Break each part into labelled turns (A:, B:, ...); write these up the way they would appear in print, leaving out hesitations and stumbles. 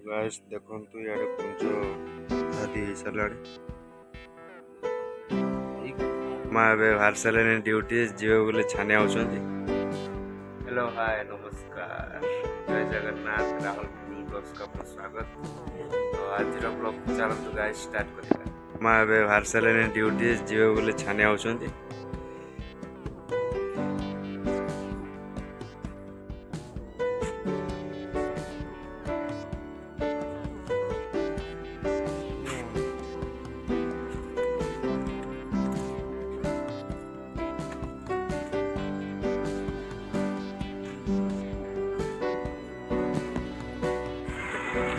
A: Guys देखंतु यारे कुंज आदि सलाड मां बे बाहर सारे ड्यूटी जीव बोले छाने आउछंती। हेलो हाय नमस्कार जय जगन्नाथ राहुल ब्लॉग्स का आपका स्वागत। तो आज ब्लॉग चलतु गाइस स्टार्ट करिया। मां बे बाहर सारे ड्यूटी जीव बोले छाने आउछंती।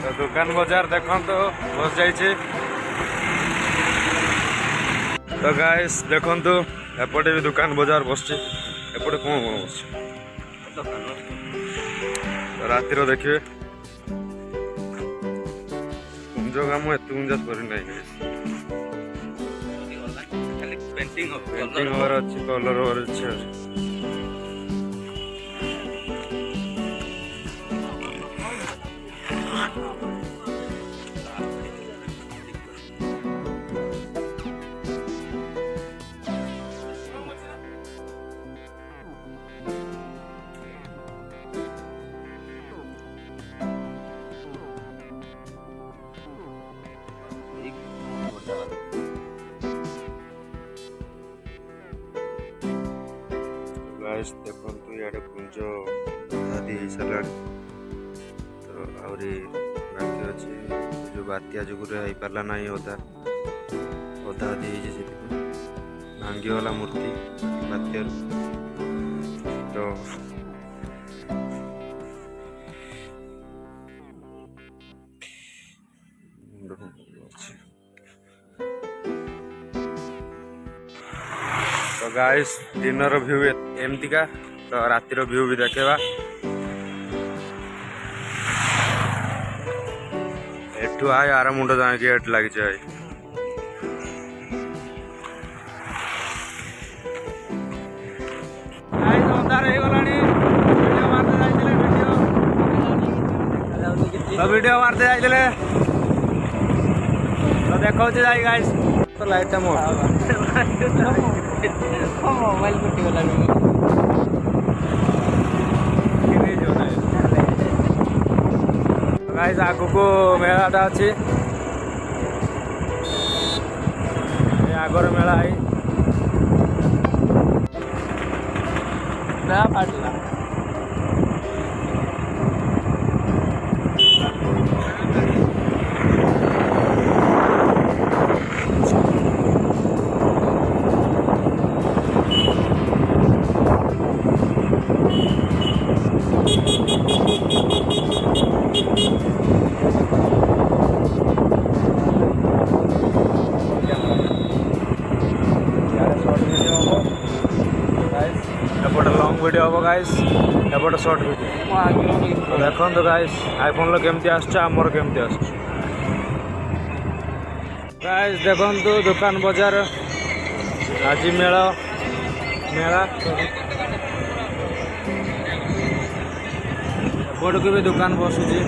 A: तो दुकान बाजार देखो तो बस जाइए। तो गाइस देखो एपटे भी दुकान बाजार बस एपटे कौन कौन बस तो रातिर देखिए कुंज काम एत कुंजा करना पेंटिंग हमारा अच्छी कलर और अच्छे गाइस देखंतु यारे कुंज आदि सलाड तो आउरी बाकी अछि जो बात्या जुगुरे होई परला नाही होता होता आदि जे से भांगी वाला मूर्ति बात्या तो तो गाइस दिनर व्यू एमती का तो रातिर व्यू भी देखेबा। एठू आय आर मुंड जाए गेट लगी जाए वीडियो मारते जाइए तो देखो गाइस तो लाइट मोबाइल फुटिगला गाइस आगु को मेलाटा अच्छी आगर मेला है ना फाटला वीडियो हम गाइस एपटे शॉर्ट वीडियो देखो तो गाइस आईफोन केमती आमर केमती गाइस देखो दुकान बाजार आज मेला मेला एपट को भी दुकान बसुची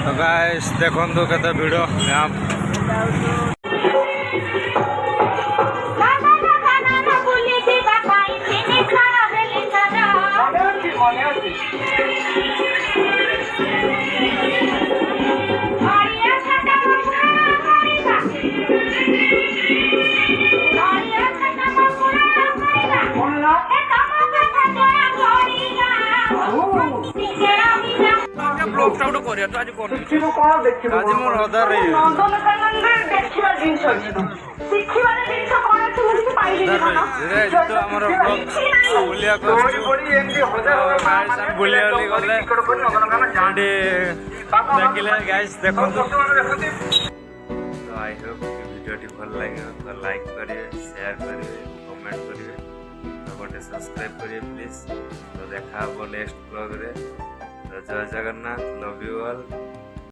A: तो गाइस देखो केते भिड़ देखो आई होप वीडियो भल लगे तो लाइक करिए शेयर करिए कमेंट करिए तो गोटे सब्सक्राइब करिए प्लीज। तो देखा नेक्स्ट ब्लॉग रे। तो जय जगन्नाथ लव यू ऑल।